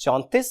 34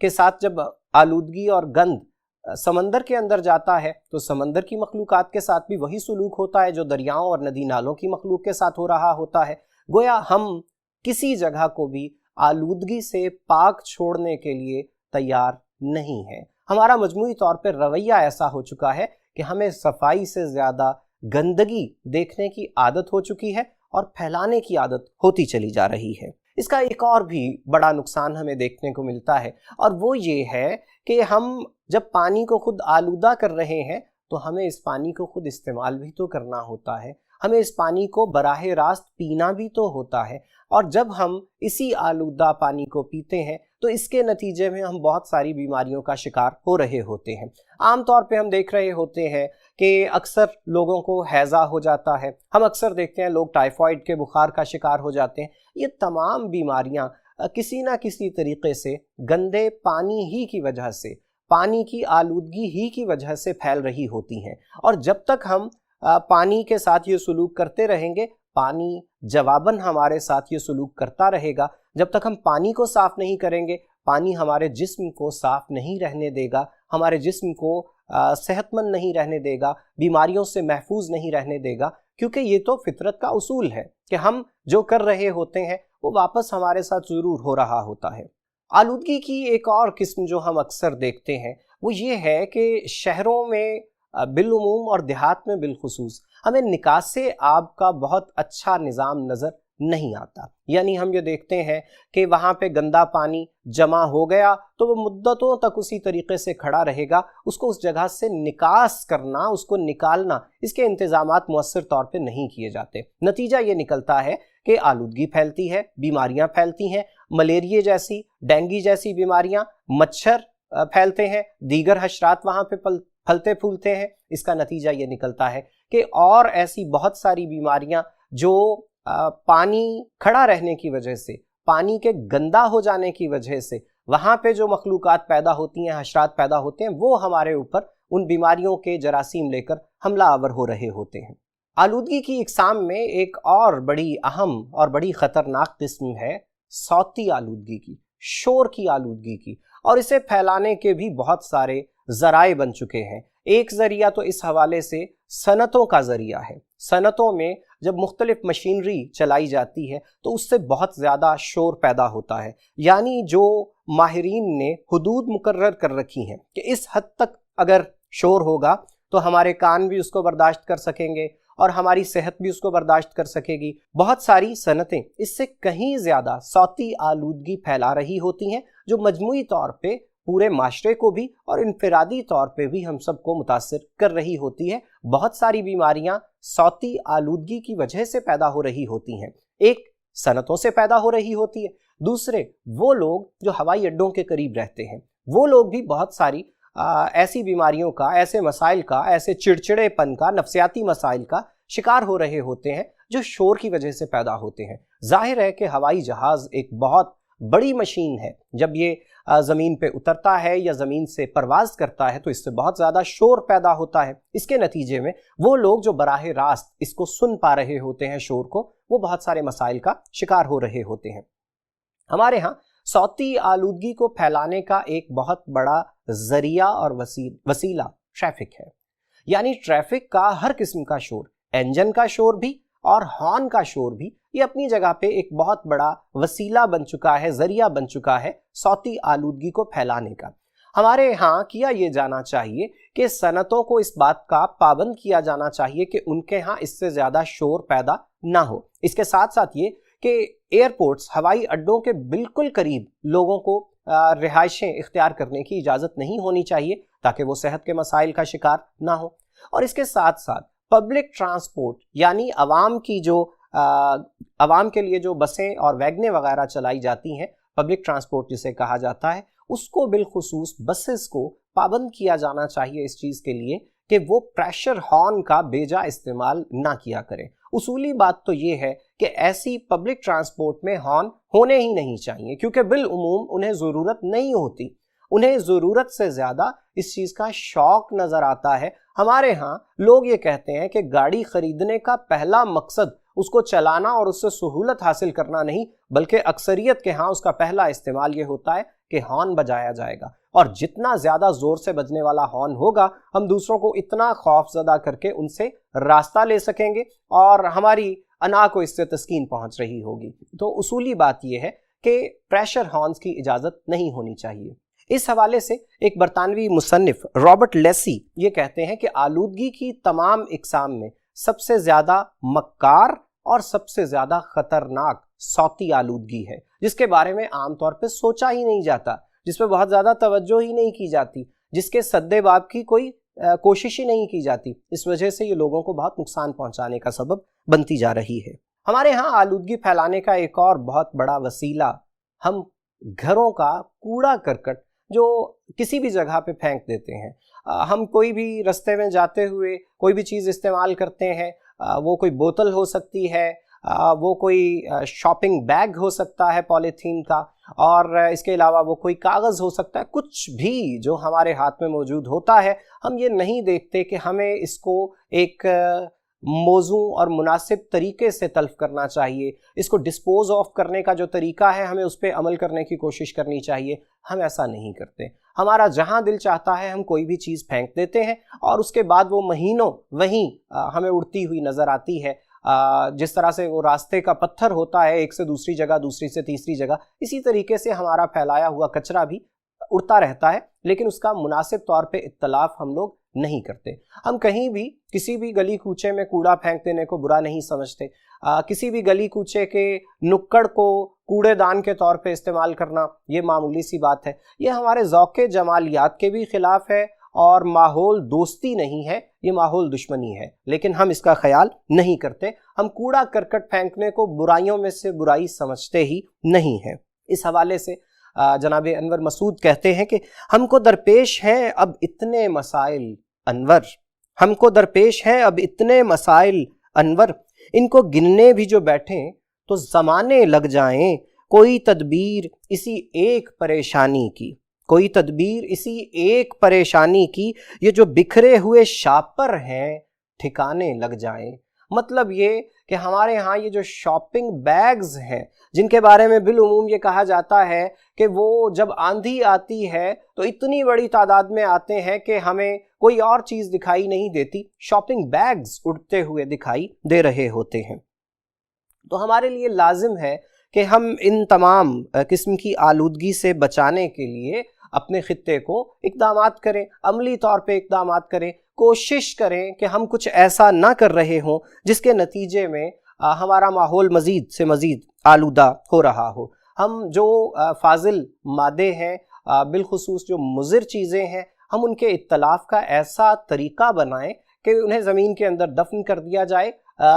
کے ساتھ جب آلودگی اور گند سمندر کے اندر جاتا ہے تو سمندر کی مخلوقات کے ساتھ بھی وہی سلوک ہوتا ہے جو دریاؤں اور ندی نالوں کی مخلوق کے ساتھ ہو رہا ہوتا ہے۔ گویا ہم کسی جگہ کو بھی آلودگی سے پاک چھوڑنے کے لیے تیار نہیں ہیں۔ ہمارا مجموعی طور پر رویہ ایسا ہو چکا ہے کہ ہمیں صفائی سے زیادہ گندگی دیکھنے کی عادت ہو چکی ہے اور پھیلانے کی عادت ہوتی چلی جا رہی ہے۔ اس کا ایک اور بھی بڑا نقصان ہمیں دیکھنے کو ملتا ہے، اور وہ یہ ہے کہ ہم جب پانی کو خود آلودہ کر رہے ہیں تو ہمیں اس پانی کو خود استعمال بھی تو کرنا ہوتا ہے، ہمیں اس پانی کو براہ راست پینا بھی تو ہوتا ہے، اور جب ہم اسی آلودہ پانی کو پیتے ہیں تو اس کے نتیجے میں ہم بہت ساری بیماریوں کا شکار ہو رہے ہوتے ہیں۔ عام طور پہ ہم دیکھ رہے ہوتے ہیں کہ اکثر لوگوں کو ہیضہ ہو جاتا ہے، ہم اکثر دیکھتے ہیں لوگ ٹائیفائڈ کے بخار کا شکار ہو جاتے ہیں۔ یہ تمام بیماریاں کسی نہ کسی طریقے سے گندے پانی ہی کی وجہ سے، پانی کی آلودگی ہی کی وجہ سے پھیل رہی ہوتی ہیں، اور جب تک ہم پانی کے ساتھ یہ سلوک کرتے رہیں گے، پانی جواباً ہمارے ساتھ یہ سلوک کرتا رہے گا۔ جب تک ہم پانی کو صاف نہیں کریں گے، پانی ہمارے جسم کو صاف نہیں رہنے دے گا، ہمارے جسم کو صحت مند نہیں رہنے دے گا، بیماریوں سے محفوظ نہیں رہنے دے گا، کیونکہ یہ تو فطرت کا اصول ہے کہ ہم جو کر رہے ہوتے ہیں وہ واپس ہمارے ساتھ ضرور ہو رہا ہوتا ہے۔ آلودگی کی ایک اور قسم جو ہم اکثر دیکھتے ہیں وہ یہ ہے کہ شہروں میں بالعموم اور دیہات میں بالخصوص ہمیں نکاس آب کا بہت اچھا نظام نظر نہیں آتا۔ یعنی ہم یہ دیکھتے ہیں کہ وہاں پہ گندا پانی جمع ہو گیا تو وہ مدتوں تک اسی طریقے سے کھڑا رہے گا، اس کو اس جگہ سے نکاس کرنا، اس کو نکالنا، اس کے انتظامات مؤثر طور پہ نہیں کیے جاتے۔ نتیجہ یہ نکلتا ہے کہ آلودگی پھیلتی ہے، بیماریاں پھیلتی ہیں، ملیریا جیسی، ڈینگی جیسی بیماریاں، مچھر پھیلتے ہیں، دیگر حشرات وہاں پہ پھلتے پھولتے ہیں۔ اس کا نتیجہ یہ نکلتا ہے کہ اور ایسی بہت ساری بیماریاں جو پانی کھڑا رہنے کی وجہ سے، پانی کے گندا ہو جانے کی وجہ سے وہاں پہ جو مخلوقات پیدا ہوتی ہیں، حشرات پیدا ہوتے ہیں، وہ ہمارے اوپر ان بیماریوں کے جراثیم لے کر حملہ آور ہو رہے ہوتے ہیں۔ آلودگی کی اقسام میں ایک اور بڑی اہم اور بڑی خطرناک قسم ہے صوتی آلودگی کی، شور کی آلودگی کی، اور اسے پھیلانے کے بھی بہت سارے ذرائع بن چکے ہیں۔ ایک ذریعہ تو اس حوالے سے صنعتوں کا ذریعہ ہے۔ صنعتوں میں جب مختلف مشینری چلائی جاتی ہے تو اس سے بہت زیادہ شور پیدا ہوتا ہے، یعنی جو ماہرین نے حدود مقرر کر رکھی ہیں کہ اس حد تک اگر شور ہوگا تو ہمارے کان بھی اس کو برداشت کر سکیں گے اور ہماری صحت بھی اس کو برداشت کر سکے گی، بہت ساری صنعتیں اس سے کہیں زیادہ صوتی آلودگی پھیلا رہی ہوتی ہیں جو مجموعی طور پہ پورے معاشرے کو بھی اور انفرادی طور پہ بھی ہم سب کو متاثر کر رہی ہوتی ہے۔ بہت ساری بیماریاں صوتی آلودگی کی وجہ سے پیدا ہو رہی ہوتی ہیں۔ ایک صنعتوں سے پیدا ہو رہی ہوتی ہے، دوسرے وہ لوگ جو ہوائی اڈوں کے قریب رہتے ہیں، وہ لوگ بھی بہت ساری ایسی بیماریوں کا، ایسے مسائل کا، ایسے چڑچڑے پن کا، نفسیاتی مسائل کا شکار ہو رہے ہوتے ہیں جو شور کی وجہ سے پیدا ہوتے ہیں۔ ظاہر ہے کہ ہوائی جہاز ایک بہت بڑی مشین ہے، جب یہ زمین پہ اترتا ہے یا زمین سے پرواز کرتا ہے تو اس سے بہت زیادہ شور پیدا ہوتا ہے۔ اس کے نتیجے میں وہ لوگ جو براہ راست اس کو سن پا رہے ہوتے ہیں شور کو، وہ بہت سارے مسائل کا شکار ہو رہے ہوتے ہیں۔ ہمارے ہاں صوتی آلودگی کو پھیلانے کا ایک بہت بڑا ذریعہ اور وسیلہ ٹریفک ہے، یعنی ٹریفک کا ہر قسم کا شور، انجن کا شور بھی اور ہارن کا شور بھی، یہ اپنی جگہ پہ ایک بہت بڑا وسیلہ بن چکا ہے، ذریعہ بن چکا ہے صوتی آلودگی کو پھیلانے کا۔ ہمارے ہاں کیا یہ جانا چاہیے کہ صنعتوں کو اس بات کا پابند کیا جانا چاہیے کہ ان کے ہاں اس سے زیادہ شور پیدا نہ ہو۔ اس کے ساتھ ساتھ یہ کہ ایئرپورٹس، ہوائی اڈوں کے بالکل قریب لوگوں کو رہائشیں اختیار کرنے کی اجازت نہیں ہونی چاہیے تاکہ وہ صحت کے مسائل کا شکار نہ ہو۔ اور اس کے ساتھ ساتھ پبلک ٹرانسپورٹ، یعنی عوام کے لیے جو بسیں اور ویگنیں وغیرہ چلائی جاتی ہیں، پبلک ٹرانسپورٹ جسے کہا جاتا ہے، اس کو بالخصوص بسز کو پابند کیا جانا چاہیے اس چیز کے لیے کہ وہ پریشر ہارن کا بے جا استعمال نہ کیا کریں۔ اصولی بات تو یہ ہے کہ ایسی پبلک ٹرانسپورٹ میں ہارن ہونے ہی نہیں چاہیے، کیونکہ بالعموم انہیں ضرورت نہیں ہوتی، انہیں ضرورت سے زیادہ اس چیز کا شوق نظر آتا ہے۔ ہمارے ہاں لوگ یہ کہتے ہیں کہ گاڑی خریدنے کا پہلا مقصد اس کو چلانا اور اس سے سہولت حاصل کرنا نہیں، بلکہ اکثریت کے ہاں اس کا پہلا استعمال یہ ہوتا ہے کہ ہارن بجایا جائے گا، اور جتنا زیادہ زور سے بجنے والا ہارن ہوگا ہم دوسروں کو اتنا خوف زدہ کر کے ان سے راستہ لے سکیں گے اور ہماری انا کو اس سے تسکین پہنچ رہی ہوگی۔ تو اصولی بات یہ ہے کہ پریشر ہارنز کی اجازت نہیں ہونی چاہیے۔ اس حوالے سے ایک برطانوی مصنف رابرٹ لیسی یہ کہتے ہیں کہ آلودگی کی تمام اقسام میں سب سے زیادہ مکار اور سب سے زیادہ خطرناک صوتی آلودگی ہے، جس کے بارے میں عام طور پہ سوچا ہی نہیں جاتا، جس پہ بہت زیادہ توجہ ہی نہیں کی جاتی، جس کے سد باب کی کوئی کوشش ہی نہیں کی جاتی۔ اس وجہ سے یہ لوگوں کو بہت نقصان پہنچانے کا سبب بنتی جا رہی ہے۔ ہمارے ہاں آلودگی پھیلانے کا ایک اور بہت بڑا وسیلہ ہم گھروں کا کوڑا کرکٹ جو کسی بھی جگہ پہ پھینک دیتے ہیں۔ ہم کوئی بھی رستے میں جاتے ہوئے کوئی بھی چیز استعمال کرتے ہیں، وہ کوئی بوتل ہو سکتی ہے، وہ کوئی شاپنگ بیگ ہو سکتا ہے پولیتھین کا، اور اس کے علاوہ وہ کوئی کاغذ ہو سکتا ہے، کچھ بھی جو ہمارے ہاتھ میں موجود ہوتا ہے، ہم یہ نہیں دیکھتے کہ ہمیں اس کو ایک موزوں اور مناسب طریقے سے تلف کرنا چاہیے، اس کو ڈسپوز آف کرنے کا جو طریقہ ہے ہمیں اس پہ عمل کرنے کی کوشش کرنی چاہیے۔ ہم ایسا نہیں کرتے، ہمارا جہاں دل چاہتا ہے ہم کوئی بھی چیز پھینک دیتے ہیں اور اس کے بعد وہ مہینوں وہیں ہمیں اڑتی ہوئی نظر آتی ہے۔ جس طرح سے وہ راستے کا پتھر ہوتا ہے ایک سے دوسری جگہ، دوسری سے تیسری جگہ، اسی طریقے سے ہمارا پھیلایا ہوا کچرا بھی اڑتا رہتا ہے، لیکن اس کا مناسب طور پہ اطلاف ہم لوگ نہیں کرتے۔ ہم کہیں بھی کسی بھی گلی کوچے میں کوڑا پھینک دینے کو برا نہیں سمجھتے، کسی بھی گلی کوچے کے نکڑ کو کوڑے دان کے طور پہ استعمال کرنا یہ معمولی سی بات ہے۔ یہ ہمارے ذوق جمالیات کے بھی خلاف ہے اور ماحول دوستی نہیں ہے، یہ ماحول دشمنی ہے، لیکن ہم اس کا خیال نہیں کرتے۔ ہم کوڑا کرکٹ پھینکنے کو برائیوں میں سے برائی سمجھتے ہی نہیں ہیں۔ اس حوالے سے جناب انور مسعود کہتے ہیں کہ ہم کو درپیش ہیں اب اتنے مسائل انور، ہم کو درپیش ہیں اب اتنے مسائل انور، ان کو گننے بھی جو بیٹھیں تو زمانے لگ جائیں، کوئی تدبیر اسی ایک پریشانی کی، کوئی تدبیر اسی ایک پریشانی کی، یہ جو بکھرے ہوئے شاپر ہیں ٹھکانے لگ جائیں۔ مطلب یہ کہ ہمارے ہاں یہ جو شاپنگ بیگز ہیں جن کے بارے میں بالعموم یہ کہا جاتا ہے کہ وہ جب آندھی آتی ہے تو اتنی بڑی تعداد میں آتے ہیں کہ ہمیں کوئی اور چیز دکھائی نہیں دیتی، شاپنگ بیگز اڑتے ہوئے دکھائی دے رہے ہوتے ہیں۔ تو ہمارے لیے لازم ہے کہ ہم ان تمام قسم کی آلودگی سے بچانے کے لیے اپنے خطے کو اقدامات کریں، عملی طور پہ اقدامات کریں، کوشش کریں کہ ہم کچھ ایسا نہ کر رہے ہوں جس کے نتیجے میں ہمارا ماحول مزید سے مزید آلودہ ہو رہا ہو۔ ہم جو فاضل مادے ہیں، بالخصوص جو مضر چیزیں ہیں، ہم ان کے اتلاف کا ایسا طریقہ بنائیں کہ انہیں زمین کے اندر دفن کر دیا جائے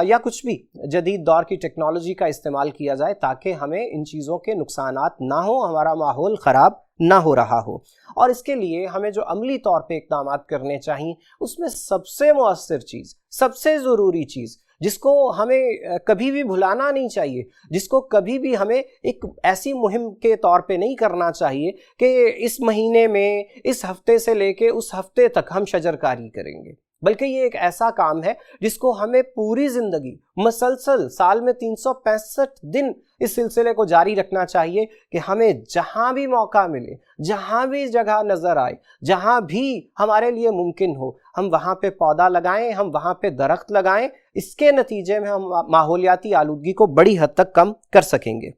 یا کچھ بھی جدید دور کی ٹیکنالوجی کا استعمال کیا جائے تاکہ ہمیں ان چیزوں کے نقصانات نہ ہوں، ہمارا ماحول خراب نہ ہو رہا ہو۔ اور اس کے لیے ہمیں جو عملی طور پہ اقدامات کرنے چاہیے اس میں سب سے مؤثر چیز، سب سے ضروری چیز، جس کو ہمیں کبھی بھی بھلانا نہیں چاہیے، جس کو کبھی بھی ہمیں ایک ایسی مہم کے طور پہ نہیں کرنا چاہیے کہ اس مہینے میں اس ہفتے سے لے کے اس ہفتے تک ہم شجر کاری کریں گے، بلکہ یہ ایک ایسا کام ہے جس کو ہمیں پوری زندگی مسلسل سال میں 365 دن اس سلسلے کو جاری رکھنا چاہیے کہ ہمیں جہاں بھی موقع ملے، جہاں بھی جگہ نظر آئے، جہاں بھی ہمارے لیے ممکن ہو، ہم وہاں پہ پودا لگائیں، ہم وہاں پہ درخت لگائیں۔ اس کے نتیجے میں ہم ماحولیاتی آلودگی کو بڑی حد تک کم کر سکیں گے۔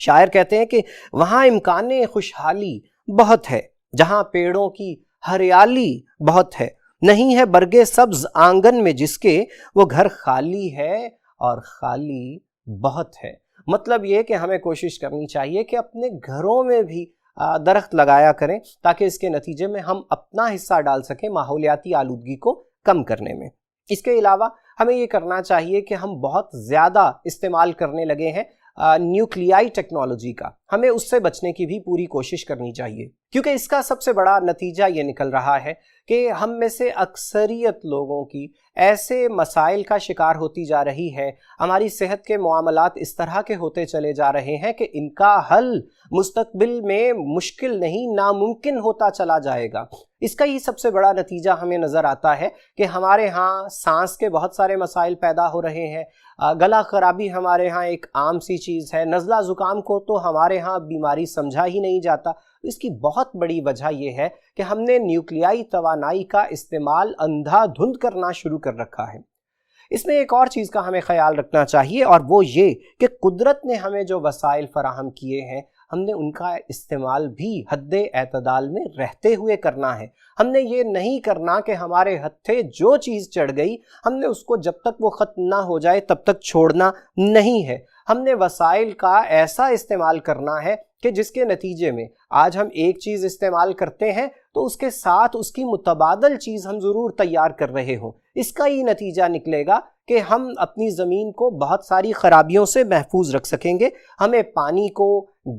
شاعر کہتے ہیں کہ وہاں امکان خوشحالی بہت ہے، جہاں پیڑوں کی ہریالی بہت ہے، نہیں ہے برگے سبز آنگن میں جس کے، وہ گھر خالی ہے اور خالی بہت ہے۔ مطلب یہ کہ ہمیں کوشش کرنی چاہیے کہ اپنے گھروں میں بھی درخت لگایا کریں تاکہ اس کے نتیجے میں ہم اپنا حصہ ڈال سکیں ماحولیاتی آلودگی کو کم کرنے میں۔ اس کے علاوہ ہمیں یہ کرنا چاہیے کہ ہم بہت زیادہ استعمال کرنے لگے ہیں نیوکلیائی ٹیکنالوجی کا، ہمیں اس سے بچنے کی بھی پوری کوشش کرنی چاہیے، کیونکہ اس کا سب سے بڑا نتیجہ یہ نکل رہا ہے کہ ہم میں سے اکثریت لوگوں کی ایسے مسائل کا شکار ہوتی جا رہی ہے، ہماری صحت کے معاملات اس طرح کے ہوتے چلے جا رہے ہیں کہ ان کا حل مستقبل میں مشکل نہیں ناممکن ہوتا چلا جائے گا۔ اس کا یہ سب سے بڑا نتیجہ ہمیں نظر آتا ہے کہ ہمارے ہاں سانس کے بہت سارے مسائل پیدا ہو رہے ہیں، گلا خرابی ہمارے ہاں ایک عام سی چیز ہے، نزلہ زکام کو تو ہمارے ہاں بیماری سمجھا ہی نہیں جاتا۔ اس کی بہت بڑی وجہ یہ ہے کہ ہم نے نیوکلیائی توانائی کا استعمال اندھا دھند کرنا شروع کر رکھا ہے۔ اس میں ایک اور چیز کا ہمیں خیال رکھنا چاہیے، اور وہ یہ کہ قدرت نے ہمیں جو وسائل فراہم کیے ہیں ہم نے ان کا استعمال بھی حد اعتدال میں رہتے ہوئے کرنا ہے۔ ہم نے یہ نہیں کرنا کہ ہمارے ہتھے جو چیز چڑھ گئی ہم نے اس کو جب تک وہ ختم نہ ہو جائے تب تک چھوڑنا نہیں ہے۔ ہم نے وسائل کا ایسا استعمال کرنا ہے کہ جس کے نتیجے میں آج ہم ایک چیز استعمال کرتے ہیں تو اس کے ساتھ اس کی متبادل چیز ہم ضرور تیار کر رہے ہوں۔ اس کا یہ نتیجہ نکلے گا کہ ہم اپنی زمین کو بہت ساری خرابیوں سے محفوظ رکھ سکیں گے۔ ہمیں پانی کو،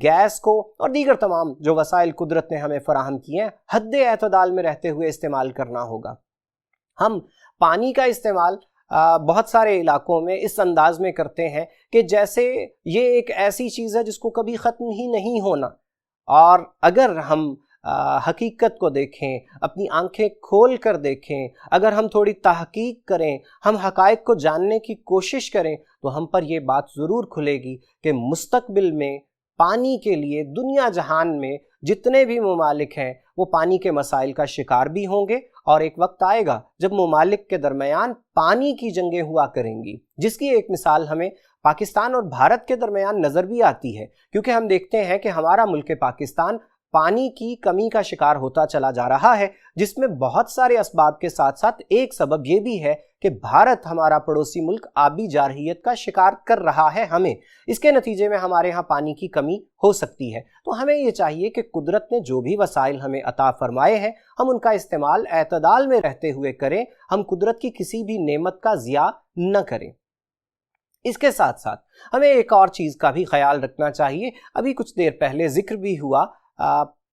گیس کو اور دیگر تمام جو وسائل قدرت نے ہمیں فراہم کیے ہیں حد اعتدال میں رہتے ہوئے استعمال کرنا ہوگا۔ ہم پانی کا استعمال بہت سارے علاقوں میں اس انداز میں کرتے ہیں کہ جیسے یہ ایک ایسی چیز ہے جس کو کبھی ختم ہی نہیں ہونا، اور اگر ہم حقیقت کو دیکھیں، اپنی آنکھیں کھول کر دیکھیں، اگر ہم تھوڑی تحقیق کریں، ہم حقائق کو جاننے کی کوشش کریں تو ہم پر یہ بات ضرور کھلے گی کہ مستقبل میں پانی کے لیے دنیا جہان میں جتنے بھی ممالک ہیں وہ پانی کے مسائل کا شکار بھی ہوں گے، اور ایک وقت آئے گا جب ممالک کے درمیان پانی کی جنگیں ہوا کریں گی، جس کی ایک مثال ہمیں پاکستان اور بھارت کے درمیان نظر بھی آتی ہے، کیونکہ ہم دیکھتے ہیں کہ ہمارا ملک پاکستان پانی کی کمی کا شکار ہوتا چلا جا رہا ہے، جس میں بہت سارے اسباب کے ساتھ ساتھ ایک سبب یہ بھی ہے کہ بھارت ہمارا پڑوسی ملک آبی جارحیت کا شکار کر رہا ہے ہمیں۔ اس کے نتیجے میں ہمارے ہاں پانی کی کمی ہو سکتی ہے۔ تو ہمیں یہ چاہیے کہ قدرت نے جو بھی وسائل ہمیں عطا فرمائے ہیں ہم ان کا استعمال اعتدال میں رہتے ہوئے کریں، ہم قدرت کی کسی بھی نعمت کا ضیاع نہ کریں۔ اس کے ساتھ ساتھ ہمیں ایک اور چیز کا بھی خیال رکھنا چاہیے۔ ابھی کچھ دیر پہلے ذکر بھی ہوا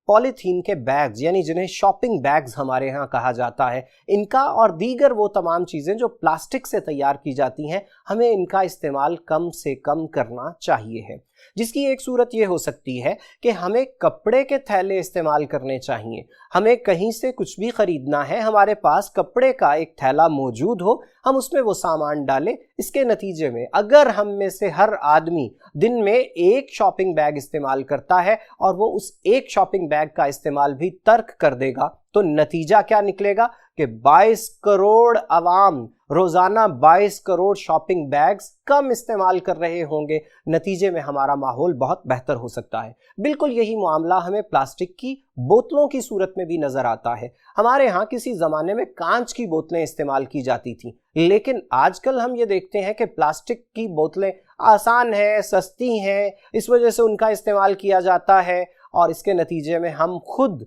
پولیتھین کے بیگز، یعنی جنہیں شاپنگ بیگز ہمارے ہاں کہا جاتا ہے، ان کا اور دیگر وہ تمام چیزیں جو پلاسٹک سے تیار کی جاتی ہیں ہمیں ان کا استعمال کم سے کم کرنا چاہیے ہے، جس کی ایک صورت یہ ہو سکتی ہے کہ ہمیں کپڑے کے تھیلے استعمال کرنے چاہیے۔ ہمیں کہیں سے کچھ بھی خریدنا ہے، ہمارے پاس کپڑے کا ایک تھیلا موجود ہو، ہم اس میں وہ سامان ڈالیں۔ اس کے نتیجے میں اگر ہم میں سے ہر آدمی دن میں ایک شاپنگ بیگ استعمال کرتا ہے اور وہ اس ایک شاپنگ بیگ کا استعمال بھی ترک کر دے گا تو نتیجہ کیا نکلے گا کہ 22 کروڑ عوام روزانہ 22 کروڑ شاپنگ بیگز کم استعمال کر رہے ہوں گے۔ نتیجے میں ہمارا ماحول بہت بہتر ہو سکتا ہے۔ بالکل یہی معاملہ ہمیں پلاسٹک کی بوتلوں کی صورت میں بھی نظر آتا ہے۔ ہمارے ہاں کسی زمانے میں کانچ کی بوتلیں استعمال کی جاتی تھیں، لیکن آج کل ہم یہ دیکھتے ہیں کہ پلاسٹک کی بوتلیں آسان ہیں، سستی ہیں، اس وجہ سے ان کا استعمال کیا جاتا ہے، اور اس کے نتیجے میں ہم خود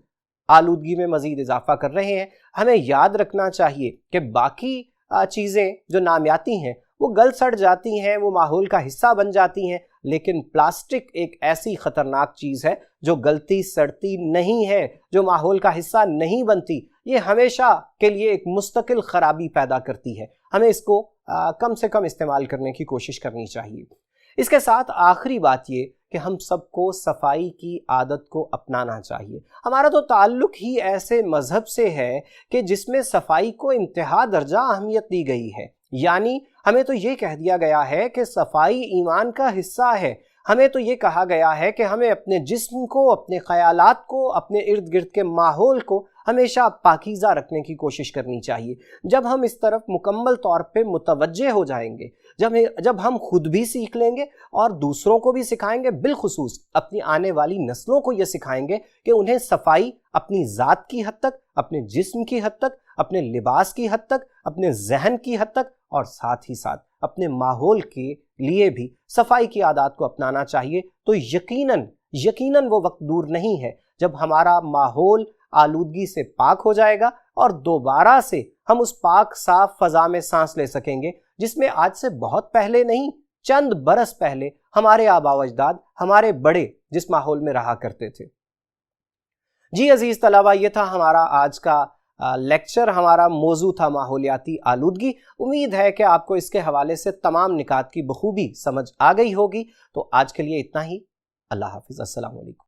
آلودگی میں مزید اضافہ کر رہے ہیں۔ ہمیں یاد رکھنا چاہیے کہ باقی چیزیں جو نامیاتی ہیں وہ گل سڑ جاتی ہیں، وہ ماحول کا حصہ بن جاتی ہیں، لیکن پلاسٹک ایک ایسی خطرناک چیز ہے جو گلتی سڑتی نہیں ہے، جو ماحول کا حصہ نہیں بنتی، یہ ہمیشہ کے لیے ایک مستقل خرابی پیدا کرتی ہے۔ ہمیں اس کو کم سے کم استعمال کرنے کی کوشش کرنی چاہیے۔ اس کے ساتھ آخری بات یہ کہ ہم سب کو صفائی کی عادت کو اپنانا چاہیے۔ ہمارا تو تعلق ہی ایسے مذہب سے ہے کہ جس میں صفائی کو انتہا درجہ اہمیت دی گئی ہے، یعنی ہمیں تو یہ کہہ دیا گیا ہے کہ صفائی ایمان کا حصہ ہے۔ ہمیں تو یہ کہا گیا ہے کہ ہمیں اپنے جسم کو، اپنے خیالات کو، اپنے ارد گرد کے ماحول کو ہمیشہ پاکیزہ رکھنے کی کوشش کرنی چاہیے۔ جب ہم اس طرف مکمل طور پہ متوجہ ہو جائیں گے، جب ہم خود بھی سیکھ لیں گے اور دوسروں کو بھی سکھائیں گے، بالخصوص اپنی آنے والی نسلوں کو یہ سکھائیں گے کہ انہیں صفائی اپنی ذات کی حد تک، اپنے جسم کی حد تک، اپنے لباس کی حد تک، اپنے ذہن کی حد تک، اور ساتھ ہی ساتھ اپنے ماحول کے لیے بھی صفائی کی عادات کو اپنانا چاہیے، تو یقیناً وہ وقت دور نہیں ہے جب ہمارا ماحول آلودگی سے پاک ہو جائے گا اور دوبارہ سے ہم اس پاک صاف فضا میں سانس لے سکیں گے جس میں آج سے بہت پہلے نہیں، چند برس پہلے ہمارے آباء و اجداد، ہمارے بڑے جس ماحول میں رہا کرتے تھے۔ جی عزیز طلبہ، یہ تھا ہمارا آج کا لیکچر، ہمارا موضوع تھا ماحولیاتی آلودگی۔ امید ہے کہ آپ کو اس کے حوالے سے تمام نکات کی بخوبی سمجھ آ گئی ہوگی۔ تو آج کے لیے اتنا ہی۔ اللہ حافظ، السلام علیکم۔